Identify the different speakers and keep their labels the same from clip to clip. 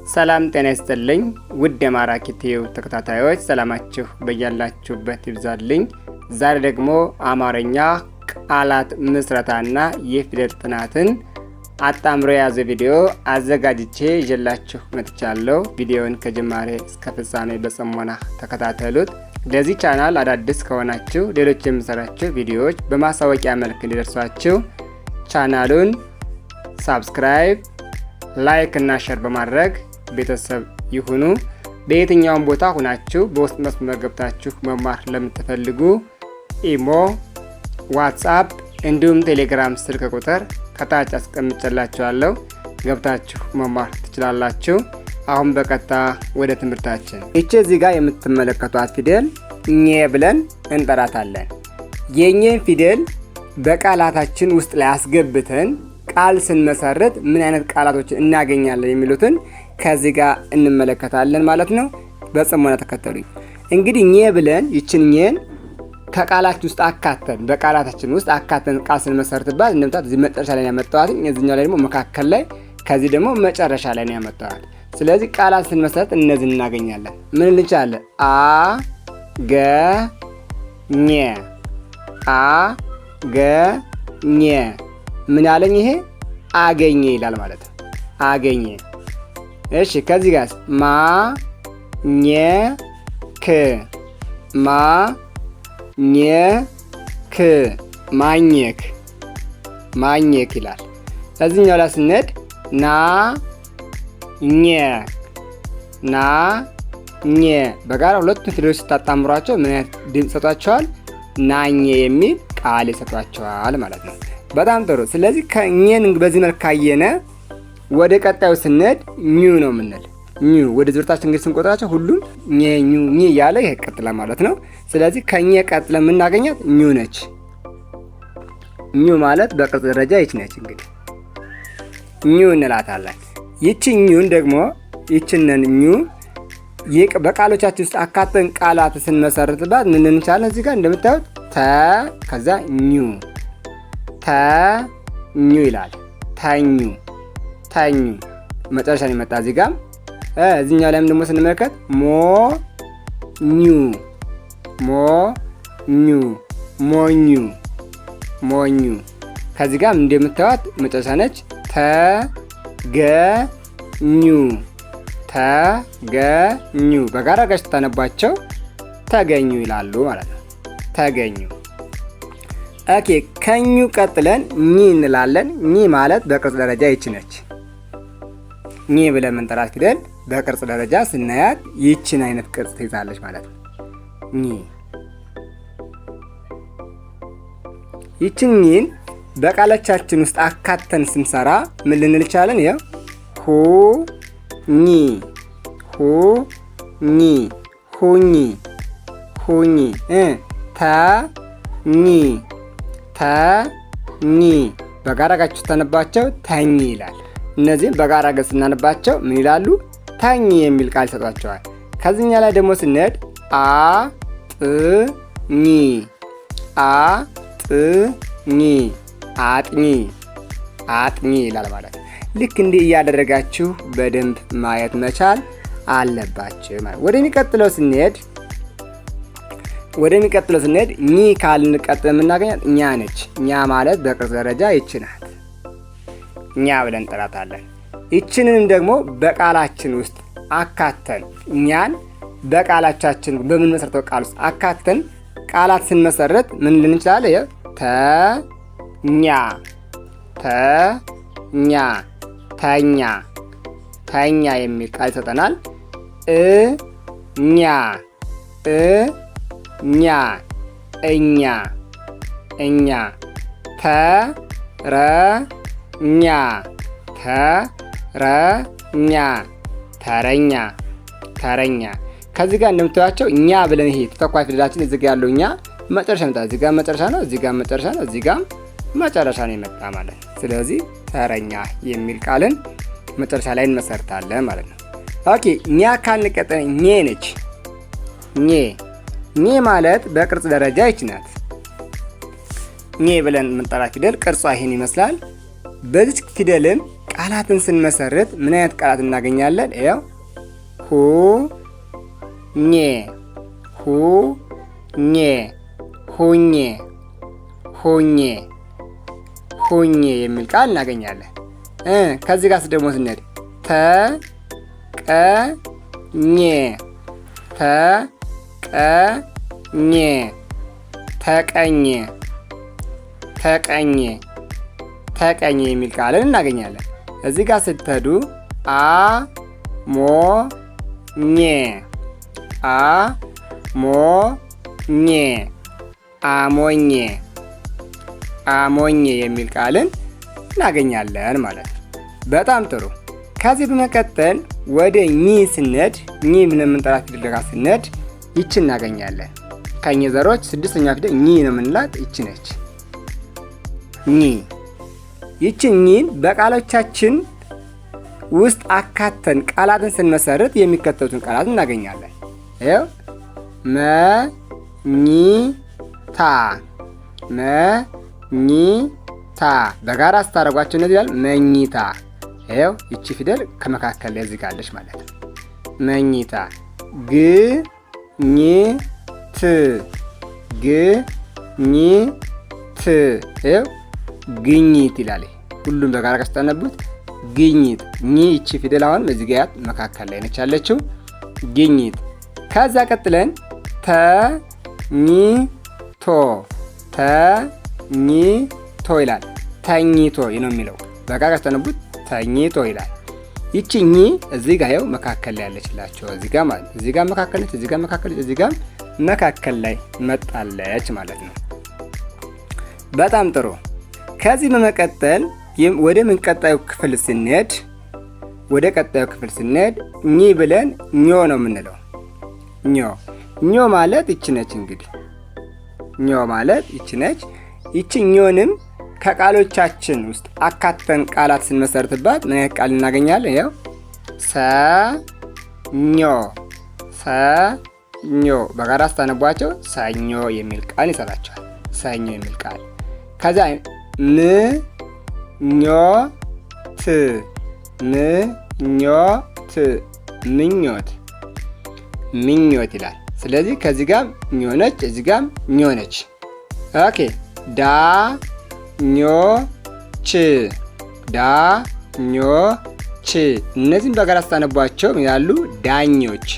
Speaker 1: ሰላም ጤና ይስጥልኝ ውድ የማራኪ ቲዩብ ተከታታዮች ሰላማችሁ በያላችሁበት ይብዛልኝ። ዛሬ ደግሞ አማርኛ ቃላት ምስረታና የፊደል ጥናትን አጣምሮ የያዘ ቪዲዮ አዘጋጅቼ ይዤላችሁ መጥቻለሁ። ቪዲዮውን ከጅማሬ እስከ ፍጻሜ በጽሞና ተከታተሉት። ለዚህ ቻናል አዳዲስ ከሆናችሁ ሌሎች የምሰራቸው ቪዲዮዎች በማሳወቂያ መልክ እንዲደርሷችሁ ቻናሉን ሰብስክራይብ፣ ላይክ እና ሼር በማድረግ ቤተሰብ ይሁኑ። በየትኛውም ቦታ ሆናችሁ በውስጥ መስመር ገብታችሁ መማር ለምትፈልጉ ኢሞ፣ ዋትስአፕ እንዲሁም ቴሌግራም ስልክ ቁጥር ከታች አስቀምጬላችኋለሁ። ገብታችሁ መማር ትችላላችሁ። አሁን በቀጥታ ወደ ትምህርታችን። እቺ እዚህ ጋር የምትመለከቷት ፊደል ኘ ብለን እንጠራታለን። የኘን ፊደል በቃላታችን ውስጥ ላይ አስገብተን ቃል ስንመሰርት ምን አይነት ቃላቶችን እናገኛለን የሚሉትን ከዚህ ጋር እንመለከታለን ማለት ነው። በጽሞና ተከተሉኝ። እንግዲህ ኘ ብለን ይችን ኘን ከቃላችን ውስጥ አካተን በቃላታችን ውስጥ አካተን ቃል ስንመሰርትባት እንደምታዩት እዚህ መጨረሻ ላይ ያመጣዋት፣ እዚህኛው ላይ ደግሞ መካከል ላይ፣ ከዚህ ደግሞ መጨረሻ ላይ ነው ያመጣዋት። ስለዚህ ቃላት ስንመሰርት እነዚህ እናገኛለን። ምን እንችላለን? አ ገ ኘ አ ገ ኘ ምን ያለኝ ይሄ አገኘ ይላል ማለት ነው። አገኘ። እሺ ከዚህ ጋር ማ ኘ ክ ማ ኘ ክ ማኘክ ማኘክ ይላል። እዚህኛው ላይ ስንሄድ ና ኘ ና ኘ በጋራ ሁለቱም ፊደሎች ስታጣምሯቸው ምን አይነት ድምፅ ሰጧቸዋል? ናኘ የሚል ቃል ይሰጧቸዋል ማለት ነው። በጣም ጥሩ። ስለዚህ ከኘን በዚህ መልክ ካየነ ወደ ቀጣዩ ስንሄድ ኙ ነው የምንል። ኙ ወደ ዝርታችን እንግዲህ ስንቆጥራቸው ሁሉም ኘ ኙ ኘ እያለ ይቀጥላል ማለት ነው። ስለዚህ ከኘ ቀጥለ የምናገኛት ኙ ነች። ኙ ማለት በቅርጽ ደረጃ ይች ነች። እንግዲህ ኙ እንላታለን። ይቺ ኙን ደግሞ ይችንን ኙ በቃሎቻችን ውስጥ አካተን ቃላት ስንመሰርትባት ምን እንችላለን? እዚህ ጋር እንደምታዩት ተ ከዛ ኙ ተኙ ይላል። ተኙ ተኙ መጨረሻ ነው የመጣ። እዚህ ጋር እዚህኛው ላይም ደግሞ ስንመለከት ሞ ኙ ሞ ኙ ሞኙ ሞኙ። ከዚህ ጋር እንደምታዩት መጨረሻ ነች። ተገኙ ተገኙ በጋራ ጋር ስታነባቸው ተገኙ ይላሉ ማለት ነው። ተገኙ። ኦኬ ከኙ ቀጥለን ኚ እንላለን። ኚ ማለት በቅርጽ ደረጃ ይች ነች። ኚ ብለን የምንጠራት ፊደል በቅርጽ ደረጃ ስናያት ይችን አይነት ቅርጽ ትይዛለች ማለት ነው። ኚ ይችን ኚን በቃሎቻችን ውስጥ አካተን ስንሰራ ምን ልንል እንችላለን? ይኸው ሁ ኚ ሁ ኚ ሁኚ ሁኚ ተ ኚ ተኚ በጋራ ጋር ስታነባቸው ተኚ ይላል። እነዚህም በጋራ ጋር ስናነባቸው ምን ይላሉ? ተኚ የሚል ቃል ይሰጧቸዋል። ከዚህኛ ላይ ደግሞ ስንሄድ አ ጥ ኚ አ ጥ ኚ አጥኚ አጥኚ ይላል ማለት። ልክ እንዲህ እያደረጋችሁ በደንብ ማየት መቻል አለባችሁ ማለት። ወደሚቀጥለው ስንሄድ ኚ ካልን ቀጥለን የምናገኛት ኛ ነች። ኛ ማለት በቅርጽ ደረጃ ይች ናት። ኛ ብለን እንጠራታለን። ይችንንም ደግሞ በቃላችን ውስጥ አካተን ኛን በቃላቻችን በምንመሰርተው ቃል ውስጥ አካተን ቃላት ስንመሰረት ምን ልንል እንችላለን? ተኛ ተኛ ተኛ ተኛ የሚል ቃል ይሰጠናል። እኛ ኛ እኛ እኛ ተረኛ ተረኛ ተረኛ ተረኛ። ከዚህ ጋር እንደምታዩቸው እኛ ብለን ይሄ ተተኳይ ፊደላችን እዚህ ጋር ያለው እኛ መጨረሻ ነው። እዚህ ጋር መጨረሻ ነው፣ እዚህ ጋር መጨረሻ ነው፣ እዚህ ጋር መጨረሻ ነው የመጣ ማለት ነው። ስለዚህ ተረኛ የሚል ቃልን መጨረሻ ላይ እንመሰርታለን ማለት ነው። ኦኬ ኛ ካልን ቀጥለን ኘ ነች። ኘ ማለት በቅርጽ ደረጃ ይች ናት። ኘ ብለን የምንጠራት ፊደል ቅርጿ ይሄን ይመስላል። በዚህ ፊደልም ቃላትን ስንመሰርት ምን አይነት ቃላት እናገኛለን? ይኸው ሁ ኘ ሁ ኘ ሁኜ ሁኜ ሁኜ የሚል ቃል እናገኛለን። ከዚህ ጋር ደግሞ ስንሄድ ተቀኘ ተቀኘ ተቀኘ ተቀኘ ተቀኘ የሚል ቃልን እናገኛለን። እዚህ ጋር ስትሄዱ አሞኘ አሞኘ አሞኘ አሞኘ የሚል ቃልን እናገኛለን ማለት ነው። በጣም ጥሩ። ከዚህ በመቀጠል ወደ ኝ ስንሄድ ኝ ብለን የምንጠራት ፊደል ጋር ስንሄድ ይቺ እናገኛለን። ከኝ ዘሮች ስድስተኛ ፊደል ኝ ነው የምንላት ይቺ ነች። ኝ ይቺ ኝን በቃሎቻችን ውስጥ አካተን ቃላትን ስንመሰርት የሚከተሉትን ቃላት እናገኛለን። ይኸው መኝታ መኝታ በጋራ ስታደርጓቸው እነዚህ ያህል መኝታ። ይኸው ይቺ ፊደል ከመካከል ላይ እዚህ ጋር አለች ማለት ነው። መኝታ ግኝት ግኝት ይኸው ግኝት ይላል። ሁሉም በጋራ ስታነቡት ግኝት። ኝ ይቺ ፊደል አሁን እዚህ ጋር መካከል ላይ ነች ያለችው ግኝት። ከዛ ቀጥለን ተኝቶ ተኝቶ ይላል። ተኝቶ ነው የሚለው በጋራ ስታነቡት ተኝቶ ይላል። ይቺ ኝ እዚህ ጋር ይኸው መካከል ላይ ያለችላቸው እዚህ ጋር ማለት እዚህ ጋር መካከል ነች፣ እዚህ ጋር መካከል ነች፣ እዚህ ጋር መካከል ላይ መጣለች ማለት ነው። በጣም ጥሩ። ከዚህ በመቀጠል ወደ ምን ቀጣዩ ክፍል ስንሄድ ኝ ብለን ኞ ነው የምንለው። ኞ ማለት ይቺ ነች። እንግዲህ ኞ ማለት ይቺ ነች። ይቺ ኞንም ከቃሎቻችን ውስጥ አካተን ቃላት ስንመሰርትባት ምን አይነት ቃል እናገኛለን? ይኸው ሰኞ ሰኞ በጋራ ስታነቧቸው ሰኞ የሚል ቃል ይሰጣቸዋል። ሰኞ የሚል ቃል። ከዚያ ምኞት ምኞት ምኞት ምኞት ይላል። ስለዚህ ከዚህ ጋር ኞነች፣ እዚህ ጋር ኞነች። ኦኬ ዳኞች ዳኞች እነዚህም በጋራ ስታነቧቸው ያሉ ዳኞች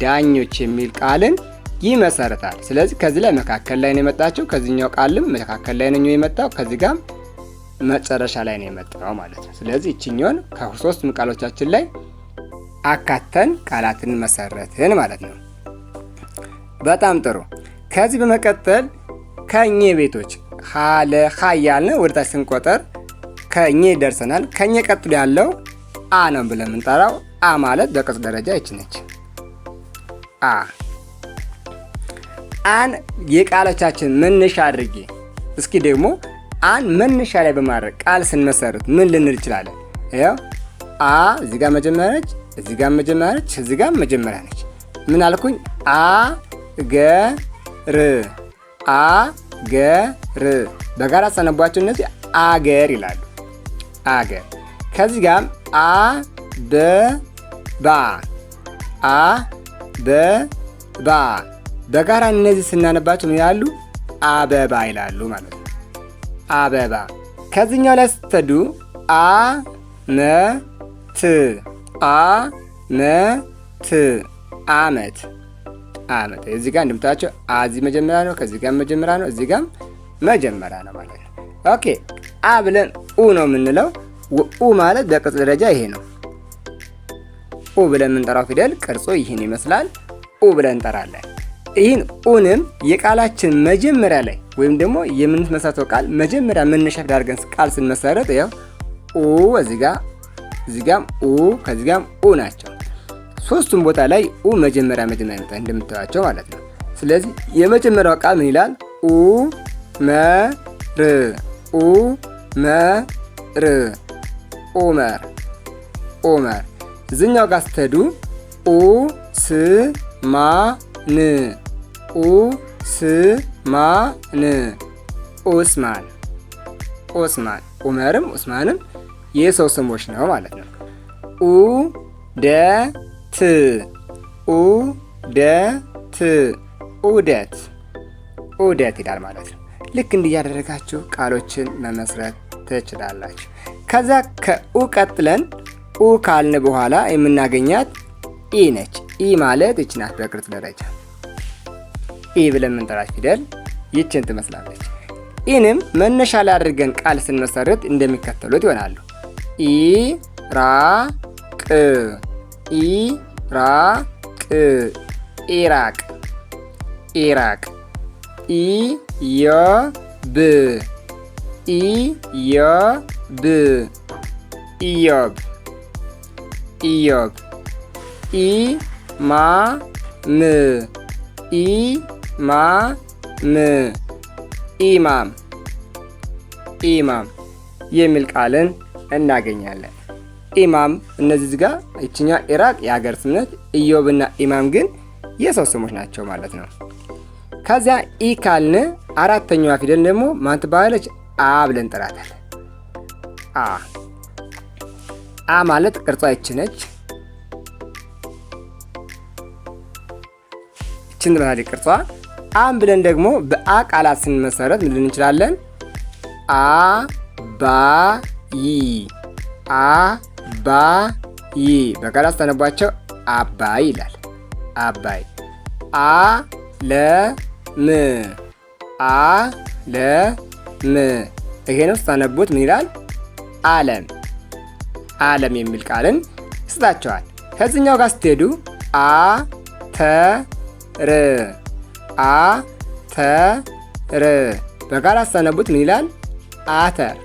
Speaker 1: ዳኞች የሚል ቃልን ይመሰርታል። ስለዚህ ከዚህ ላይ መካከል ላይ ነው የመጣቸው፣ ከዚህኛው ቃልም መካከል ላይ ነው የመጣው፣ ከዚህ ጋር መጨረሻ ላይ ነው የመጣው ማለት ነው። ስለዚህ እቺኛውን ከሶስት ቃሎቻችን ላይ አካተን ቃላትን መሰረትን ማለት ነው። በጣም ጥሩ። ከዚህ በመቀጠል ከኘ ቤቶች ሀለ ሀያልን ወደ ታች ስንቆጠር ከኘ ደርሰናል። ከኘ ቀጥሎ ያለው አ ነው ብለን የምንጠራው። አ ማለት በቅጽ ደረጃ ይች ነች። አን የቃሎቻችን መነሻ አድርጌ እስኪ ደግሞ አን መነሻ ላይ በማድረግ ቃል ስንመሰርት ምን ልንል እንችላለን? ያው አ እዚህ ጋር መጀመሪያ ነች፣ እዚህ ጋር መጀመሪያ ነች፣ እዚህ ጋር መጀመሪያ ነች። ምን አልኩኝ? አ ገ ር አ ገ ር በጋራ ሳነቧቸው እነዚህ አገር ይላሉ። አገር። ከዚህ ጋር አ በ ባ አ በ ባ በጋራ እነዚህ ስናነባቸው ምን ይላሉ? አበባ ይላሉ ማለት ነው። አበባ። ከዚህኛው ላይ ስትሄዱ አ መ ት አ መ ት አመት አመት። እዚህ ጋር እንደምታዩቸው እዚህ መጀመሪያ ነው፣ ከዚህ ጋር መጀመሪያ ነው፣ እዚህ ጋር መጀመሪያ ነው ማለት ነው። ኦኬ አ ብለን ኡ ነው የምንለው። ኡ ማለት በቅጽ ደረጃ ይሄ ነው። ኡ ብለን የምንጠራው ፊደል ቅርጹ ይህን ይመስላል። ኡ ብለን እንጠራለን። ይህን ኡንም የቃላችን መጀመሪያ ላይ ወይም ደግሞ የምንመሰርተው ቃል መጀመሪያ መነሻ አድርገን ቃል ስንመሰረት ያው ኡ እዚህ ጋር ኡ ከዚህ ጋር ኡ ናቸው። ሶስቱም ቦታ ላይ ኡ መጀመሪያ ይመጣል እንደምታዩቸው ማለት ነው። ስለዚህ የመጀመሪያው ቃል ምን ይላል? ኡ መር ኡ መር ኡመር ኡመር። እዚህኛው ጋር ስትሄዱ ኡ ስ ማ ን ኡ ስ ማ ን ኡስማን ኡስማን። ኡመርም ኡስማንም የሰው ስሞች ነው ማለት ነው። ኡደት ኡደት ኡደት ኡደት ይላል ማለት ነው። ልክ እንዲህ ያደረጋችሁ ቃሎችን መመስረት ትችላላችሁ። ከዛ ከኡ ቀጥለን ኡ ካልን በኋላ የምናገኛት ኢ ነች። ኢ ማለት ይች ናት። በቅርጽ ደረጃ ኢ ብለን የምንጠራት ፊደል ይችን ትመስላለች። ኢንም መነሻ ላይ አድርገን ቃል ስንመሰርት እንደሚከተሉት ይሆናሉ። ኢራቅ ኢራቅ ኢራቅ ኢራቅ ኢዮብ ኢዮብ ኢዮብ ኢዮብ ኢማም ኢማም ኢማም ኢማም የሚል ቃልን እናገኛለን። ኢማም እነዚህ ጋር ይችኛ ኢራቅ የሀገር ስም ነች። ኢዮብና ኢማም ግን የሰው ስሞች ናቸው ማለት ነው። ከዚያ ኢ ካልን አራተኛዋ ፊደል ደግሞ ማን ትባላለች? አ ብለን እንጠራታለን። አ ማለት ቅርጿ ይች ነች። ይችን ትመስላለች ቅርጿ። አም ብለን ደግሞ በአ ቃላት ስንመሰረት ምን ልንል እንችላለን? አባይ አባይ በቃላት ስታነቧቸው አባይ ይላል። አባይ አለም አለም ይሄ ነው። ስታነቡት ምን ይላል? ዓለም ዓለም የሚል ቃልን ይሰጣቸዋል። ከዚህኛው ጋር ስትሄዱ አተር አተር በቃላት ስታነቡት ምን ይላል? አተር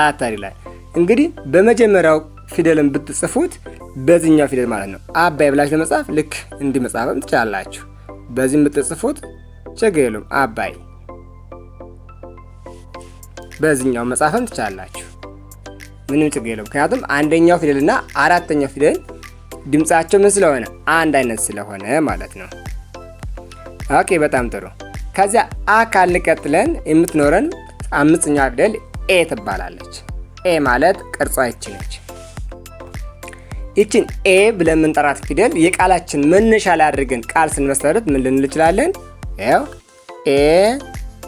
Speaker 1: አተር ይላል። እንግዲህ በመጀመሪያው ፊደልን ብትጽፉት በዚህኛው ፊደል ማለት ነው። አባይ ብላችሁ ለመጻፍ ልክ እንዲህ መጻፍም ትችላላችሁ። በዚህም ብትጽፉት ችግር የለውም። አባይ በዚህኛው መጻፍም ትችላላችሁ። ምንም ችግር የለውም። ምክንያቱም አንደኛው ፊደልና አራተኛው ፊደል ድምጻቸው ምን ስለሆነ አንድ አይነት ስለሆነ ማለት ነው። ኦኬ፣ በጣም ጥሩ። ከዚያ አ ካልን ቀጥለን የምትኖረን አምስተኛዋ ፊደል ኤ ትባላለች። ኤ ማለት ቅርጿ ይች ነች። ይችን ኤ ብለን የምንጠራት ፊደል የቃላችን መነሻ ላይ አድርገን ቃል ስንመሰርት ምን ልንል እንችላለን? ያው ኤ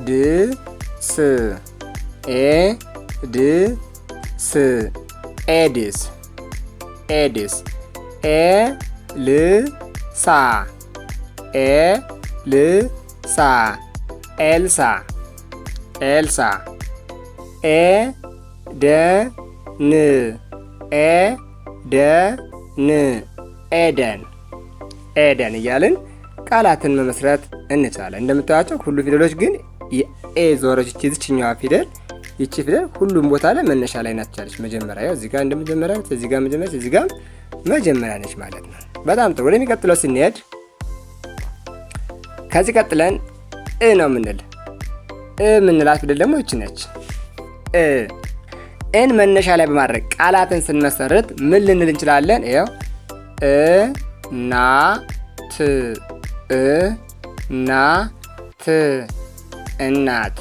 Speaker 1: ድ ስ ኤ ድ ስ ኤድስ ኤድስ ኤ ል ሳ ኤ ል ሳ ኤልሳ ኤልሳ ኤ ደ ን ኤ ደ ን ኤደን ኤደን እያልን ቃላትን መመስረት እንችላለን። እንደምታዩቸው ሁሉ ፊደሎች ግን የኤ ዞሮች ይችኛዋ ፊደል ይቺ ፊደል ሁሉም ቦታ ላይ መነሻ ላይ ናትቻለች። መጀመሪያ እዚህ ጋር እንደመጀመሪያ እዚህ ጋር መጀመሪያ እዚህ ጋር መጀመሪያ ነች ማለት ነው። በጣም ጥሩ። ወደሚቀጥለው ስንሄድ ከዚህ ቀጥለን እ ነው የምንል። የምንላት ፊደል ደግሞ ይቺ ነች። እን መነሻ ላይ በማድረግ ቃላትን ስንመሰርት ምን ልንል እንችላለን? ይኸው ና ት ና ት እናት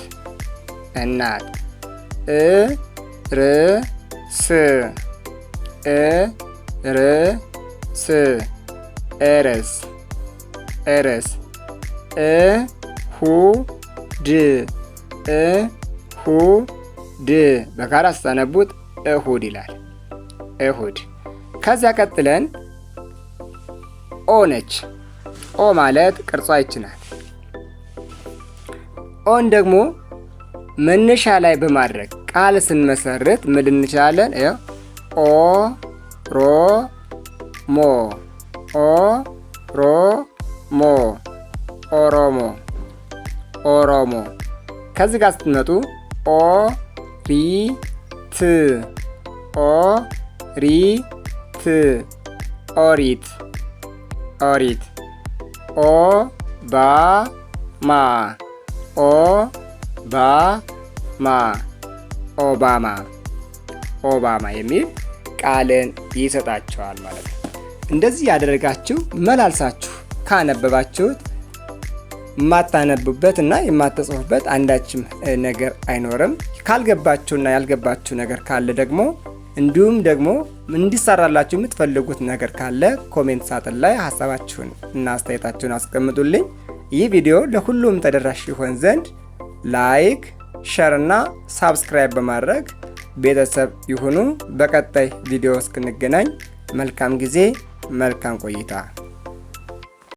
Speaker 1: እናት ር ስ ር ስ እርስ እርስ ሁ ድ ሁ ድ በጋራ ስታነቡት እሁድ ይላል። እሁድ። ከዚያ ቀጥለን ኦ ነች። ኦ ማለት ቅርጿ ይች ናት። ኦን ደግሞ መነሻ ላይ በማድረግ ቃል ስንመሰርት ምን እንችላለን? ኦ ሮ ሞ ኦ ሮ ሞ ኦሮሞ ኦሮሞ። ከዚህ ጋር ስትመጡ ኦ ሪ ት ኦ ሪ ት ኦሪት ኦሪት ኦ ባ ማ ኦ ባ ማ ኦባማ ኦባማ የሚል ቃልን ይሰጣቸዋል ማለት ነው። እንደዚህ ያደረጋችሁ መላልሳችሁ ካነበባችሁት የማታነቡበት እና የማትጽፉበት አንዳችም ነገር አይኖርም። ካልገባችሁና ያልገባችሁ ነገር ካለ ደግሞ እንዲሁም ደግሞ እንዲሰራላችሁ የምትፈልጉት ነገር ካለ ኮሜንት ሳጥን ላይ ሀሳባችሁን እና አስተያየታችሁን አስቀምጡልኝ። ይህ ቪዲዮ ለሁሉም ተደራሽ ይሆን ዘንድ ላይክ፣ ሼር እና ሳብስክራይብ በማድረግ ቤተሰብ ይሁኑ። በቀጣይ ቪዲዮ እስክንገናኝ መልካም ጊዜ፣ መልካም ቆይታ